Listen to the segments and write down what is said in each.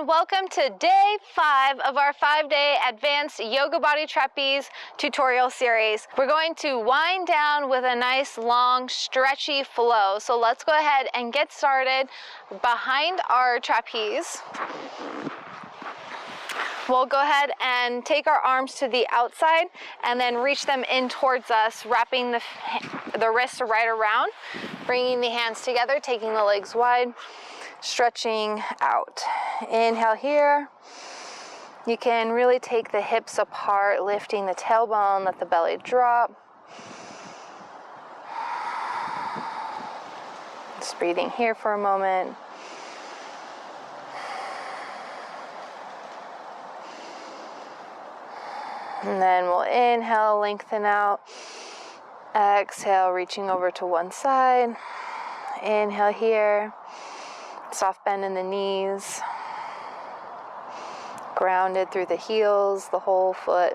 and welcome to day 5 of our 5-day advanced YogaBody Trapeze tutorial series. We're going to wind down with a nice long stretchy flow. So let's go ahead and get started. Behind our trapeze, we'll go ahead and take our arms to the outside and then reach them in towards us, wrapping the wrists right around, bringing the hands together, taking the legs wide, stretching out. Inhale here. You can really take the hips apart, lifting the tailbone, let the belly drop. Just breathing here for a moment. And then we'll inhale, lengthen out. Exhale, reaching over to one side. Inhale here. Soft bend in the knees. Grounded through the heels, the whole foot.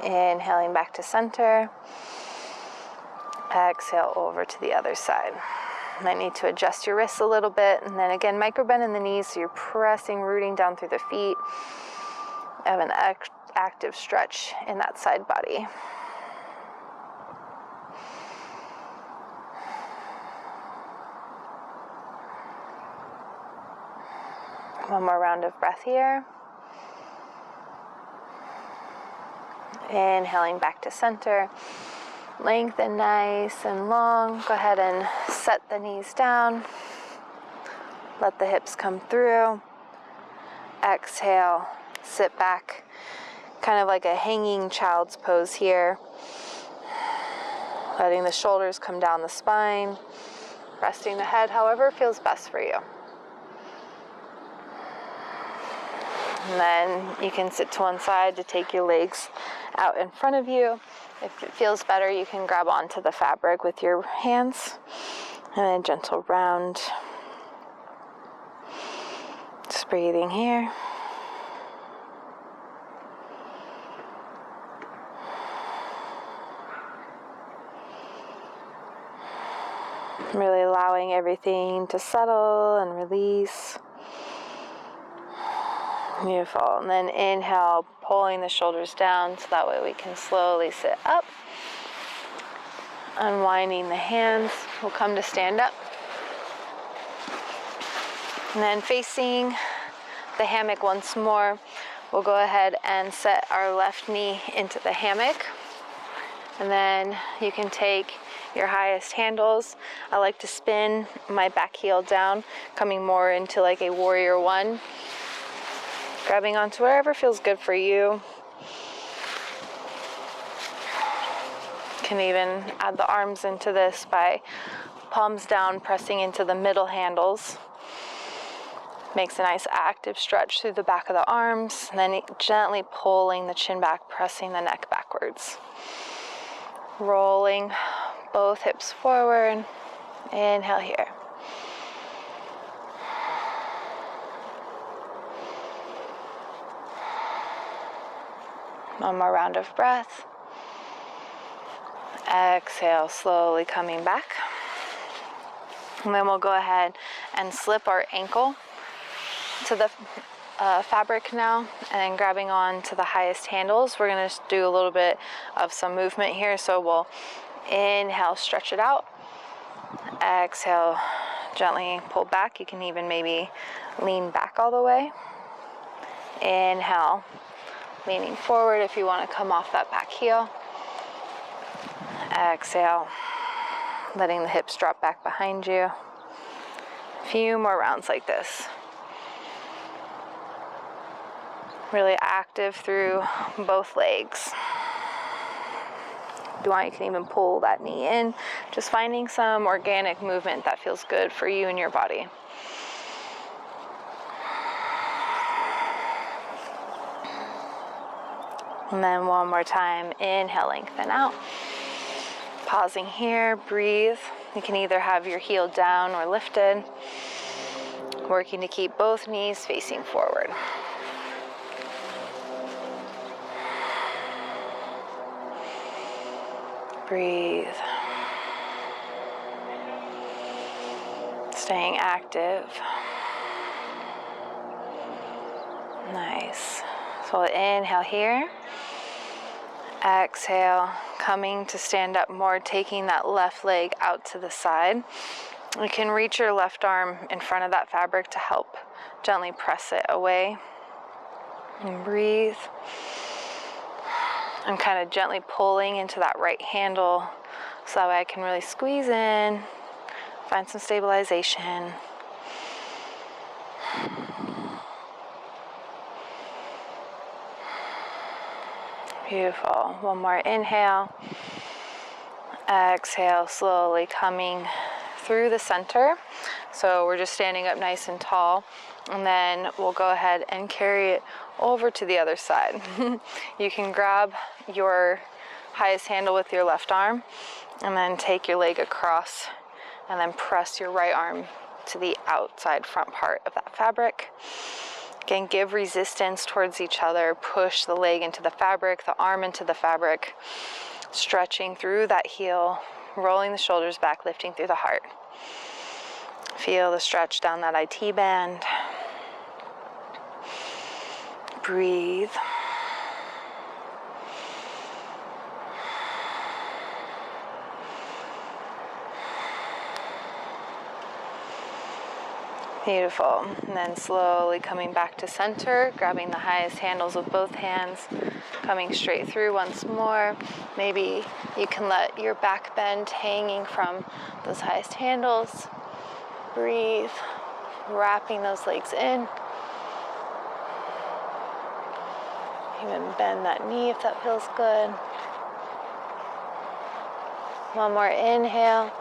Inhaling back to center. Exhale over to the other side. Might need to adjust your wrists a little bit, and then again, micro bend in the knees, so you're pressing, rooting down through the feet. Have an active stretch in that side body. One more round of breath here. Inhaling back to center. Lengthen nice and long. Go ahead and set the knees down. Let the hips come through. Exhale, sit back, kind of like a hanging child's pose here. Letting the shoulders come down the spine. Resting the head however feels best for you. And then you can sit to one side to take your legs out in front of you. If it feels better, you can grab onto the fabric with your hands. And then gentle round. Just breathing here. Really allowing everything to settle and release. Beautiful. And then inhale, pulling the shoulders down so that way we can slowly sit up. Unwinding the hands. We'll come to stand up. And then facing the hammock once more, we'll go ahead and set our left knee into the hammock. And then you can take your highest handles. I like to spin my back heel down, coming more into like a warrior one. Grabbing onto wherever feels good for you. Can even add the arms into this by palms down, pressing into the middle handles. Makes a nice active stretch through the back of the arms, and then gently pulling the chin back, pressing the neck backwards. Rolling both hips forward. Inhale here. One more round of breath. Exhale, slowly coming back. And then we'll go ahead and slip our ankle to the fabric now, and then grabbing on to the highest handles. We're going to do a little bit of some movement here. So we'll inhale, stretch it out. Exhale, gently pull back. You can even maybe lean back all the way. Inhale. Leaning forward if you want to come off that back heel. Exhale, letting the hips drop back behind you. A few more rounds like this. Really active through both legs. If you want, you can even pull that knee in. Just finding some organic movement that feels good for you and your body. And then one more time, inhale, lengthen out. Pausing here, breathe. You can either have your heel down or lifted. Working to keep both knees facing forward. Breathe. Staying active. Nice. So we'll inhale here. Exhale, coming to stand up more, taking that left leg out to the side. You can reach your left arm in front of that fabric to help gently press it away. And breathe. I'm kind of gently pulling into that right handle so that way I can really squeeze in, find some stabilization. Beautiful. One more inhale. Exhale, slowly coming through the center. So we're just standing up nice and tall. And then we'll go ahead and carry it over to the other side. You can grab your highest handle with your left arm and then take your leg across and then press your right arm to the outside front part of that fabric. Again, give resistance towards each other. Push the leg into the fabric, the arm into the fabric, stretching through that heel, rolling the shoulders back, lifting through the heart. Feel the stretch down that IT band. Breathe. Beautiful. And then slowly coming back to center, grabbing the highest handles with both hands, coming straight through once more. Maybe you can let your back bend hanging from those highest handles. Breathe, wrapping those legs in. Even bend that knee if that feels good. One more inhale.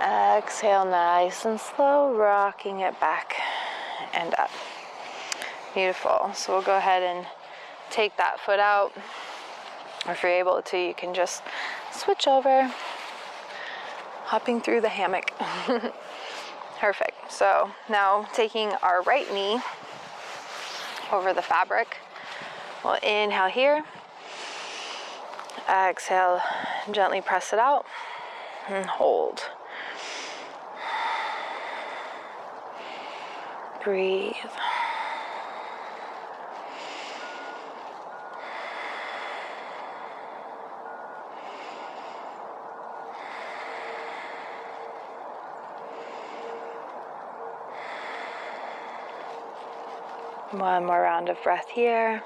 Exhale, nice and slow, rocking it back and up. Beautiful. So we'll go ahead and take that foot out. Or if you're able to, you can just switch over, hopping through the hammock. Perfect. So now taking our right knee over the fabric. We'll inhale here. Exhale, gently press it out and hold. Breathe. One more round of breath here.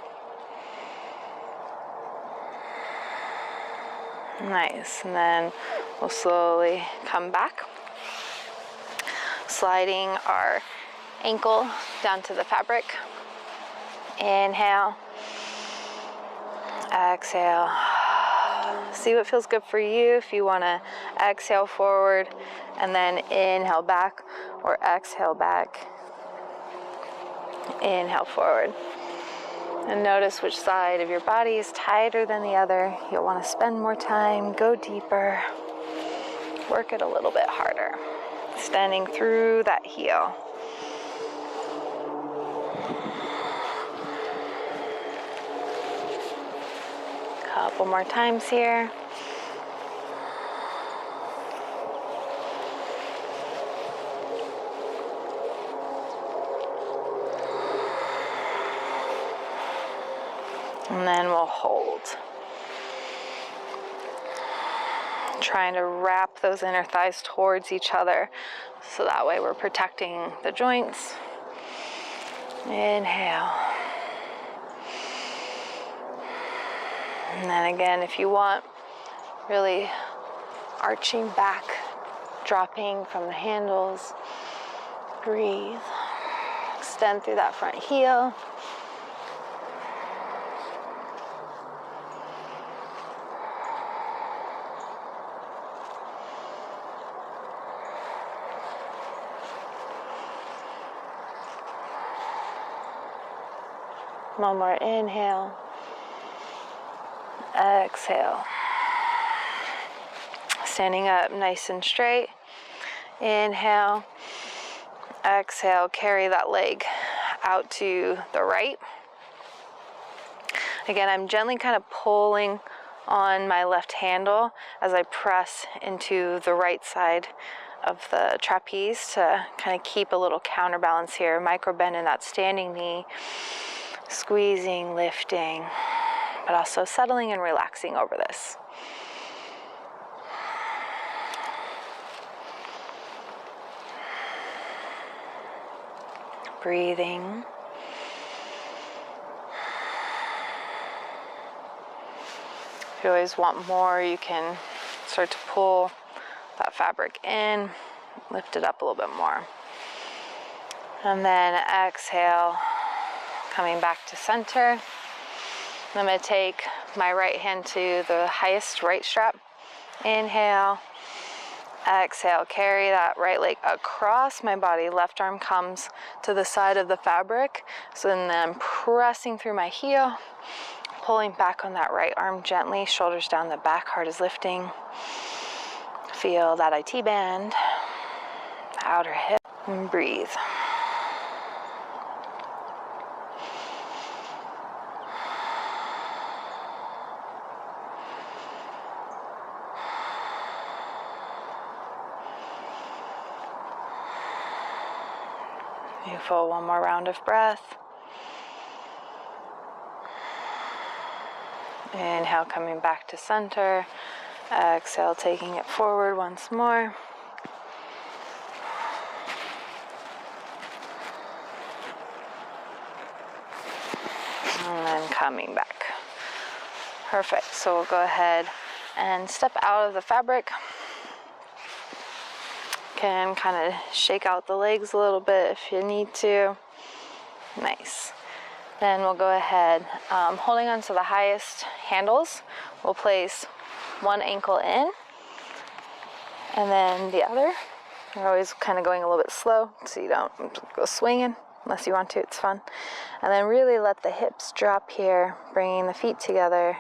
Nice. And then we'll slowly come back, sliding our ankle down to the fabric. Inhale. Exhale. See what feels good for you. If you want to exhale forward and then inhale back, or exhale back, inhale forward. And notice which side of your body is tighter than the other. You'll want to spend more time, go deeper, work it a little bit harder. Extending through that heel. Couple more times here. And then we'll hold. Trying to wrap those inner thighs towards each other so that way we're protecting the joints. Inhale. And then again, if you want, really arching back, dropping from the handles. Breathe. Extend through that front heel. One more inhale. Exhale. Standing up nice and straight. Inhale. Exhale. Carry that leg out to the right. Again, I'm gently kind of pulling on my left handle as I press into the right side of the trapeze to kind of keep a little counterbalance here. Micro bend in that standing knee, squeezing, lifting, but also settling and relaxing over this. Breathing. If you always want more, you can start to pull that fabric in, lift it up a little bit more. And then exhale, coming back to center. I'm going to take my right hand to the highest right strap. Inhale. Exhale, carry that right leg across my body. Left arm comes to the side of the fabric. So then I'm pressing through my heel, pulling back on that right arm gently, shoulders down the back, heart is lifting. Feel that IT band, outer hip, and breathe. Beautiful, one more round of breath. Inhale, coming back to center. Exhale, taking it forward once more. And then coming back. Perfect, so we'll go ahead and step out of the fabric. Can kind of shake out the legs a little bit if you need to. Nice. Then we'll go ahead, holding on to the highest handles, we'll place one ankle in and then the other. You're always kind of going a little bit slow so you don't go swinging unless you want to, it's fun. And then really let the hips drop here, bringing the feet together.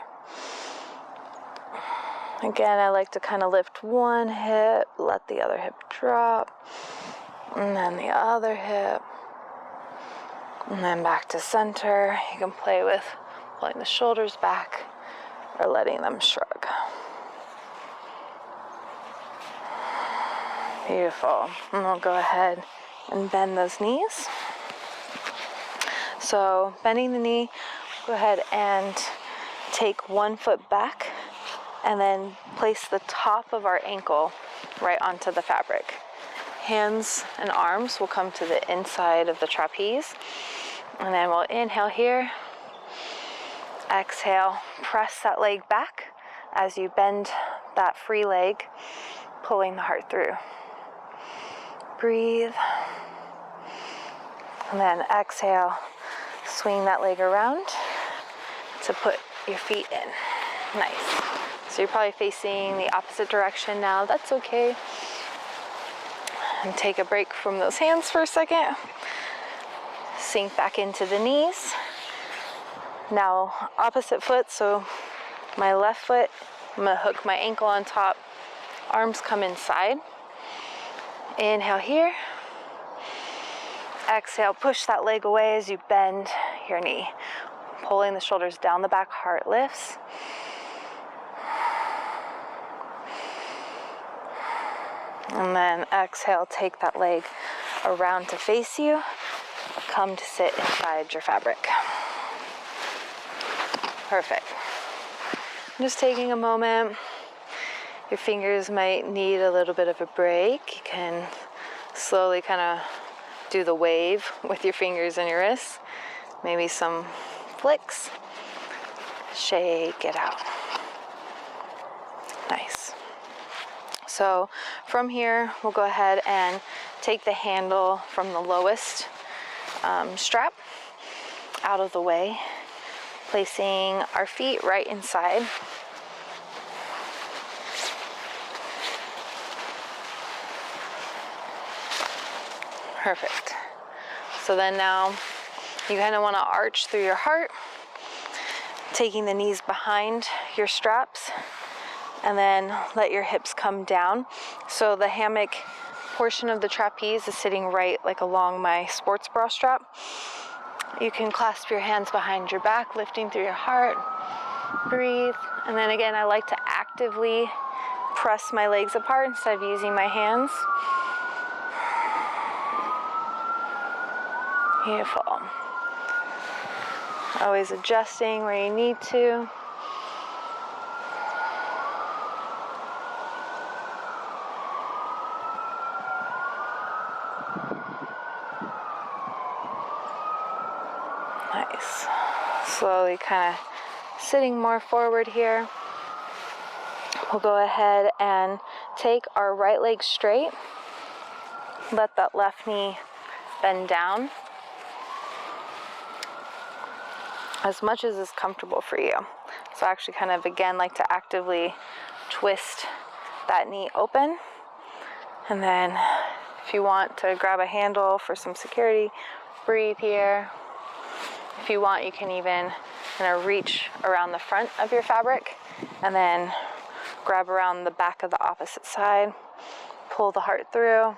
Again, I like to kind of lift one hip, let the other hip drop, and then the other hip, and then back to center. You can play with pulling the shoulders back or letting them shrug. Beautiful. And we'll go ahead and bend those knees. So bending the knee, go ahead and take one foot back and then place the top of our ankle right onto the fabric. Hands and arms will come to the inside of the trapeze. And then we'll inhale here. Exhale, press that leg back as you bend that free leg, pulling the heart through. Breathe. And then exhale, swing that leg around to put your feet in. Nice. So you're probably facing the opposite direction now. That's okay. And take a break from those hands for a second. Sink back into the knees. Now opposite foot, so my left foot, I'm gonna hook my ankle on top. Arms come inside. Inhale here. Exhale, push that leg away as you bend your knee. Pulling the shoulders down the back, heart lifts. And then exhale, take that leg around to face you. Come to sit inside your fabric. Perfect. Just taking a moment. Your fingers might need a little bit of a break. You can slowly kind of do the wave with your fingers and your wrists. Maybe some flicks. Shake it out. Nice. So from here, we'll go ahead and take the handle from the lowest strap out of the way, placing our feet right inside. Perfect. So then now you kind of want to arch through your heart, taking the knees behind your straps, and then let your hips come down. So the hammock portion of the trapeze is sitting right like along my sports bra strap. You can clasp your hands behind your back, lifting through your heart. Breathe. And then again, I like to actively press my legs apart instead of using my hands. Beautiful. Always adjusting where you need to. Nice. Slowly kind of sitting more forward here. We'll go ahead and take our right leg straight. Let that left knee bend down as much as is comfortable for you. So I actually kind of, again, like to actively twist that knee open. And then if you want to grab a handle for some security, breathe here. If you want, you can even kind of reach around the front of your fabric and then grab around the back of the opposite side. Pull the heart through.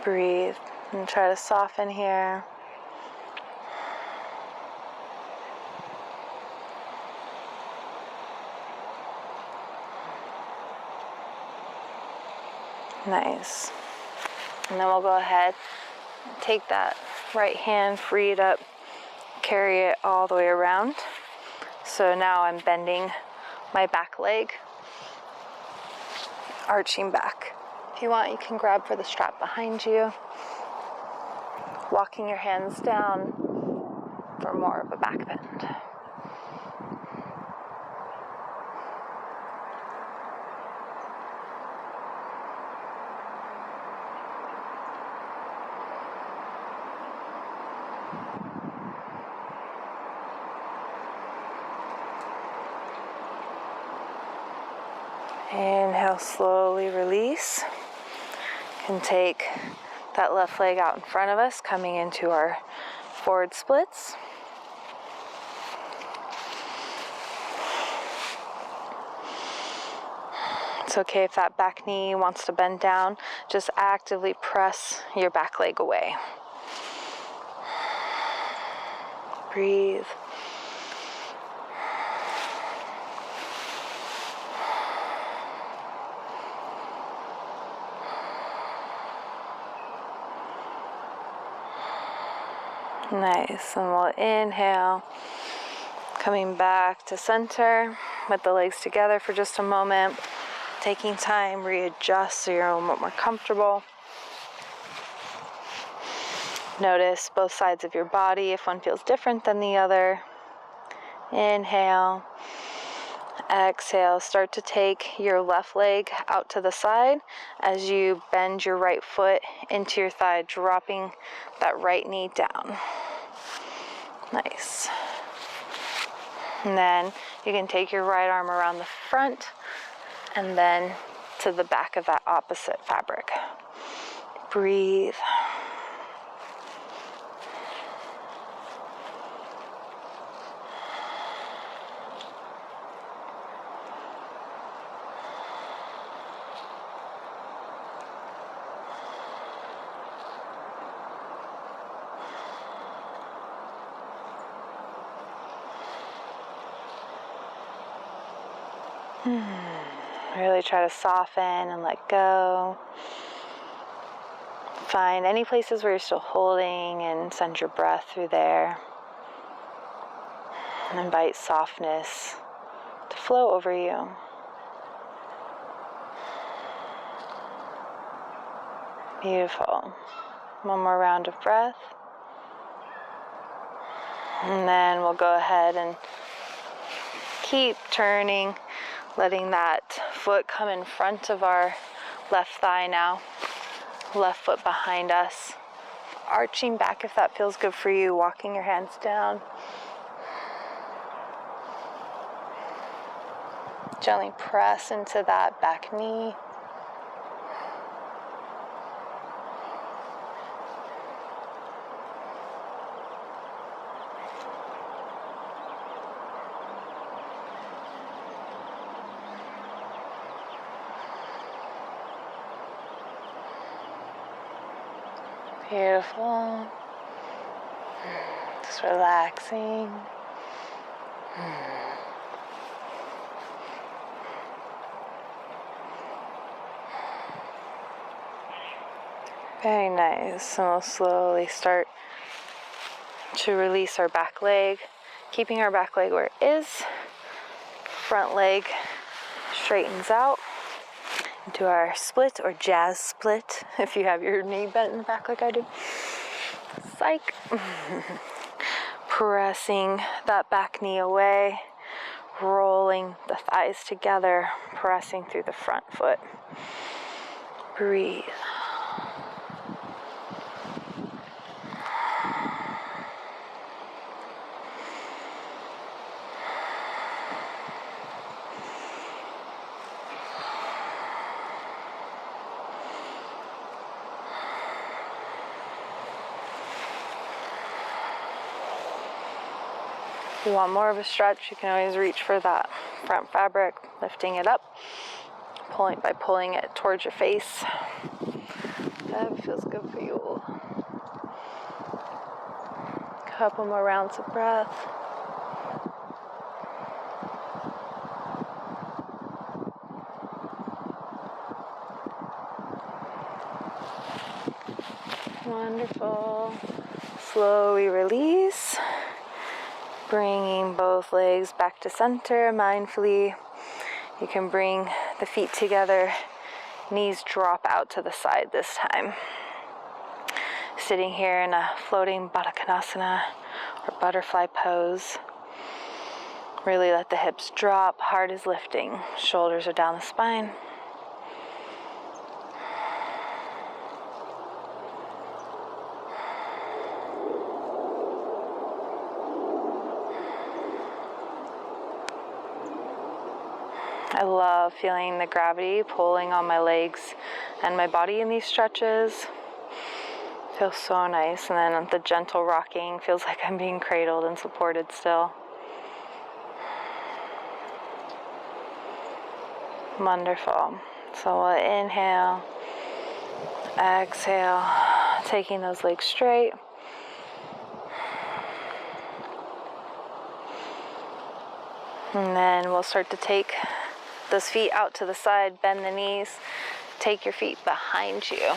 Breathe and try to soften here. Nice. And then we'll go ahead and take that right hand, free it up, carry it all the way around. So now I'm bending my back leg, arching back. If you want, you can grab for the strap behind you, walking your hands down for more of a back bend. Inhale, slowly release. Can take that left leg out in front of us, coming into our forward splits. It's okay if that back knee wants to bend down. Just actively press your back leg away. Breathe. Nice, and we'll inhale, coming back to center with the legs together for just a moment, taking time, readjust so you're a little bit more comfortable. Notice both sides of your body if one feels different than the other. Inhale, exhale, start to take your left leg out to the side as you bend your right foot into your thigh, dropping that right knee down. Nice. And then you can take your right arm around the front and then to the back of that opposite fabric. Breathe. Really try to soften and let go. Find any places where you're still holding and send your breath through there. And invite softness to flow over you. Beautiful. One more round of breath. And then we'll go ahead and keep turning, letting that foot come in front of our left thigh now. Left foot behind us. Arching back if that feels good for you, walking your hands down. Gently press into that back knee. Beautiful. Just relaxing. Very nice. And we'll slowly start to release our back leg, keeping our back leg where it is. Front leg straightens out into our split or jazz split, if you have your knee bent in the back like I do. Psych. Pressing that back knee away, rolling the thighs together, pressing through the front foot. Breathe. If you want more of a stretch, you can always reach for that front fabric, lifting it up, pulling it towards your face. That feels good for you. Couple more rounds of breath. Wonderful. Slowly release. Bringing both legs back to center mindfully. You can bring the feet together. Knees drop out to the side this time. Sitting here in a floating Baddha Konasana or butterfly pose. Really let the hips drop. Heart is lifting. Shoulders are down the spine. I love feeling the gravity pulling on my legs and my body in these stretches. Feels so nice. And then the gentle rocking feels like I'm being cradled and supported still. Wonderful. So we'll inhale, exhale, taking those legs straight. And then we'll start to take those feet out to the side, bend the knees, take your feet behind you.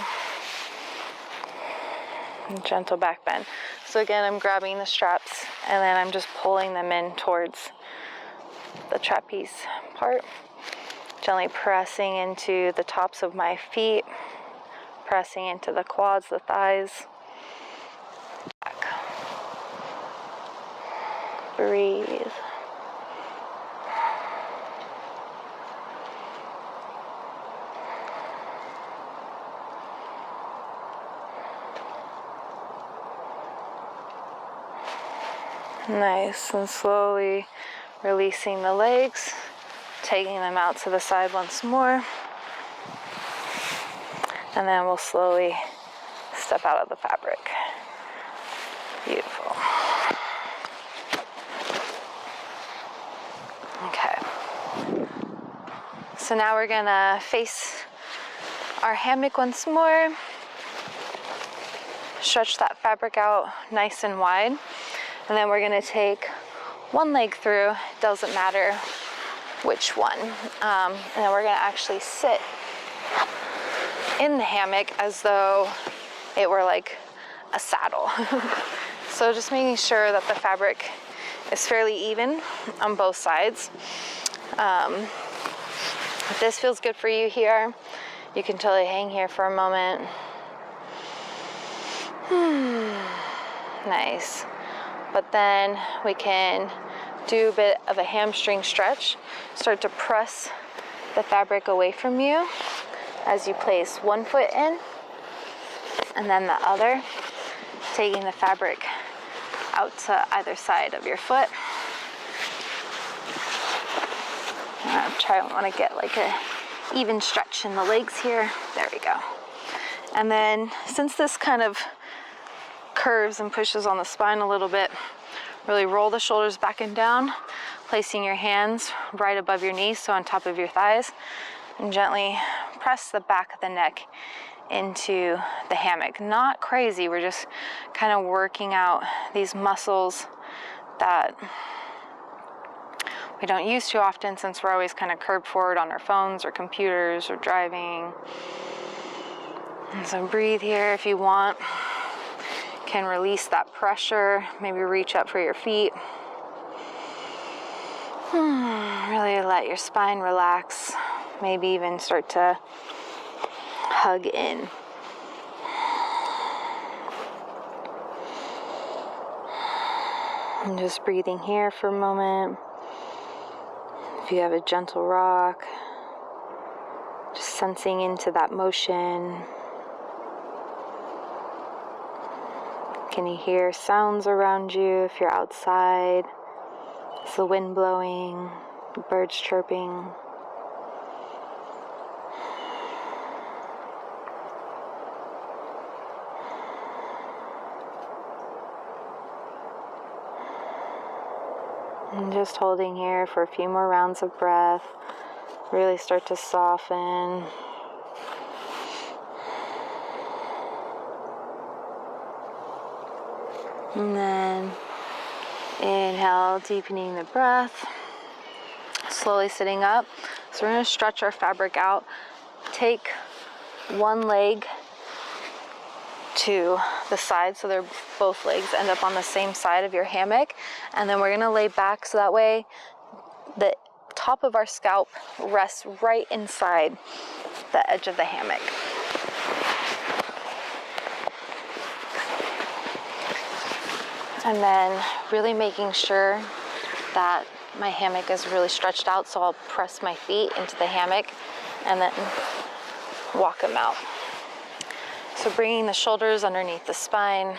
And gentle back bend. So again, I'm grabbing the straps and then I'm just pulling them in towards the trapeze part. Gently pressing into the tops of my feet, pressing into the quads, the thighs. Back. Breathe. Nice, and slowly releasing the legs, taking them out to the side once more, and then we'll slowly step out of the fabric. Beautiful. Okay, so now we're gonna face our hammock once more, stretch that fabric out nice and wide. And then we're going to take one leg through, doesn't matter which one. And then we're going to actually sit in the hammock as though it were like a saddle. So just making sure that the fabric is fairly even on both sides. If this feels good for you here, you can totally hang here for a moment. Nice. But then we can do a bit of a hamstring stretch. Start to press the fabric away from you as you place one foot in and then the other, taking the fabric out to either side of your foot. I want to get like a even stretch in the legs here. There we go. And then since this kind of curves and pushes on the spine a little bit, really roll the shoulders back and down, placing your hands right above your knees, so on top of your thighs, and gently press the back of the neck into the hammock. Not crazy, we're just kind of working out these muscles that we don't use too often since we're always kind of curved forward on our phones or computers or driving. And so breathe here if you want. Can release that pressure, maybe reach up for your feet. Really let your spine relax, maybe even start to hug in. And just breathing here for a moment. If you have a gentle rock, just sensing into that motion. Can you hear sounds around you if you're outside? Is the wind blowing? The birds chirping? And just holding here for a few more rounds of breath. Really start to soften. And then inhale, deepening the breath. Slowly sitting up. So we're going to stretch our fabric out. Take one leg to the side so they're both legs end up on the same side of your hammock. And then we're going to lay back so that way the top of our scalp rests right inside the edge of the hammock. And then really making sure that my hammock is really stretched out, so I'll press my feet into the hammock and then walk them out. So bringing the shoulders underneath the spine.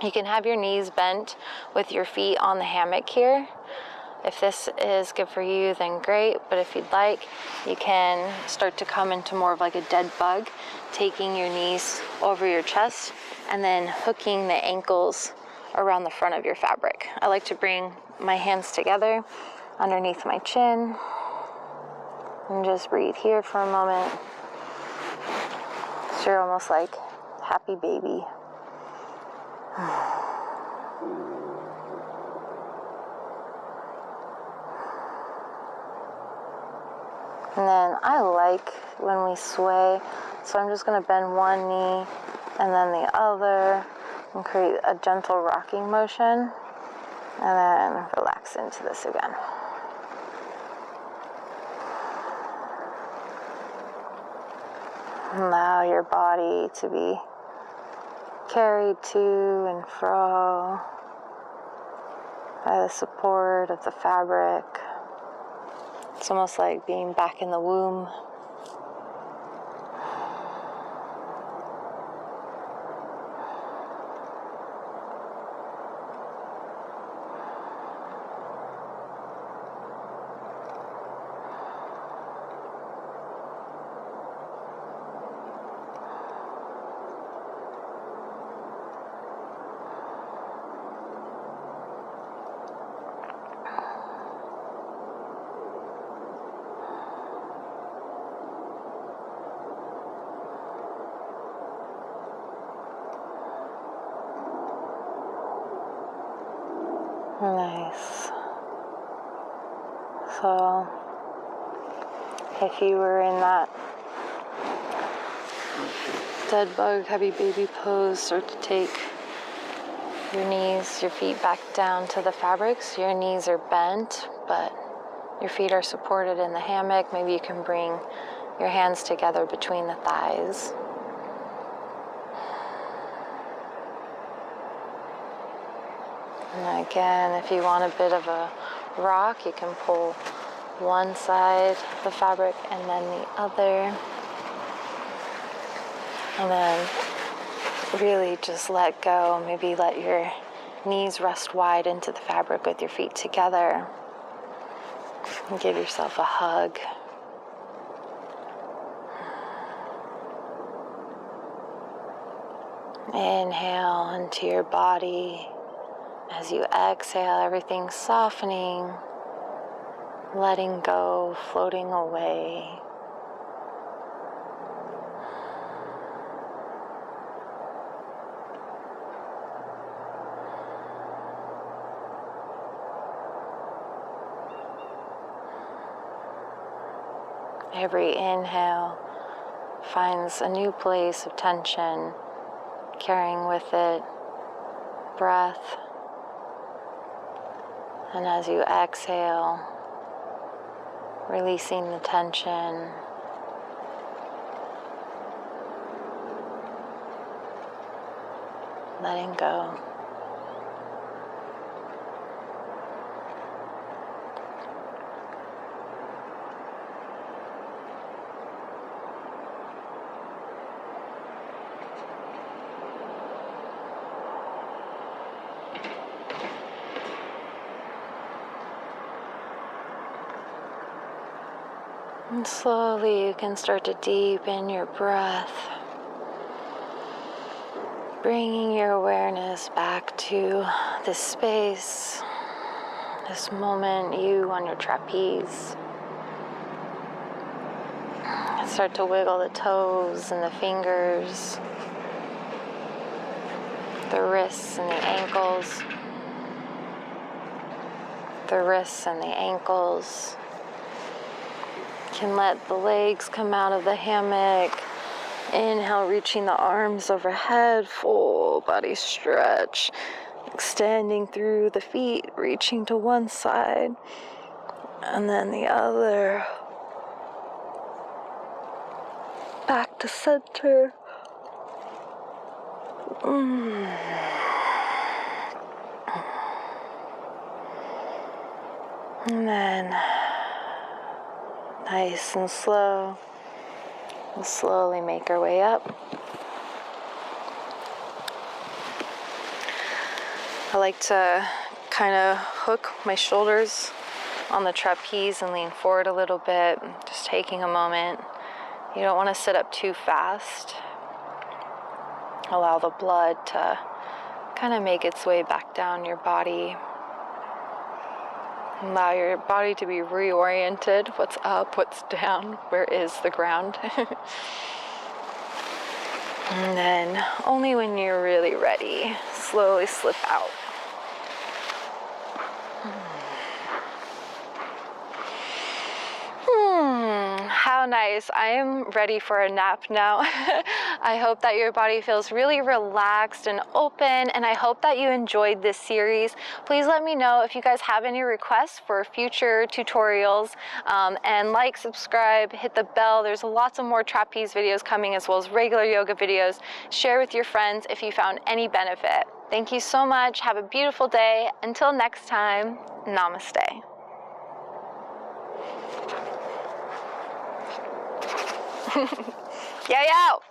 You can have your knees bent with your feet on the hammock here. If this is good for you, then great, but if you'd like, you can start to come into more of like a dead bug, taking your knees over your chest and then hooking the ankles around the front of your fabric. I like to bring my hands together underneath my chin and just breathe here for a moment. So you're almost like happy baby. And then I like when we sway, so I'm just going to bend one knee and then the other and create a gentle rocking motion, and then relax into this again. Allow your body to be carried to and fro by the support of the fabric. It's almost like being back in the womb. Nice. So, if you were in that dead bug, heavy baby pose, start to take your knees, your feet back down to the fabric. So your knees are bent, but your feet are supported in the hammock. Maybe you can bring your hands together between the thighs. And again, if you want a bit of a rock, you can pull one side of the fabric and then the other. And then really just let go. Maybe let your knees rest wide into the fabric with your feet together. And give yourself a hug. Inhale into your body. As you exhale, everything's softening, letting go, floating away. Every inhale finds a new place of tension, carrying with it breath. And as you exhale, releasing the tension, letting go. And slowly you can start to deepen your breath, bringing your awareness back to this space, this moment, you on your trapeze. Start to wiggle the toes and the fingers, the wrists and the ankles, the wrists and the ankles. Can let the legs come out of the hammock. Inhale, reaching the arms overhead, full body stretch, extending through the feet, reaching to one side and then the other. Back to center. And then nice and slow, we'll slowly make our way up. I like to kind of hook my shoulders on the trapeze and lean forward a little bit, just taking a moment. You don't want to sit up too fast. Allow the blood to kind of make its way back down your body. Allow your body to be reoriented. What's up, what's down, where is the ground? And then only when you're really ready, slowly slip out. How nice. I am ready for a nap now. I hope that your body feels really relaxed and open, and I hope that you enjoyed this series. Please let me know if you guys have any requests for future tutorials, and like, subscribe, hit the bell. There's lots of more trapeze videos coming, as well as regular yoga videos. Share with your friends if you found any benefit. Thank you so much. Have a beautiful day. Until next time, namaste. Yo, yo!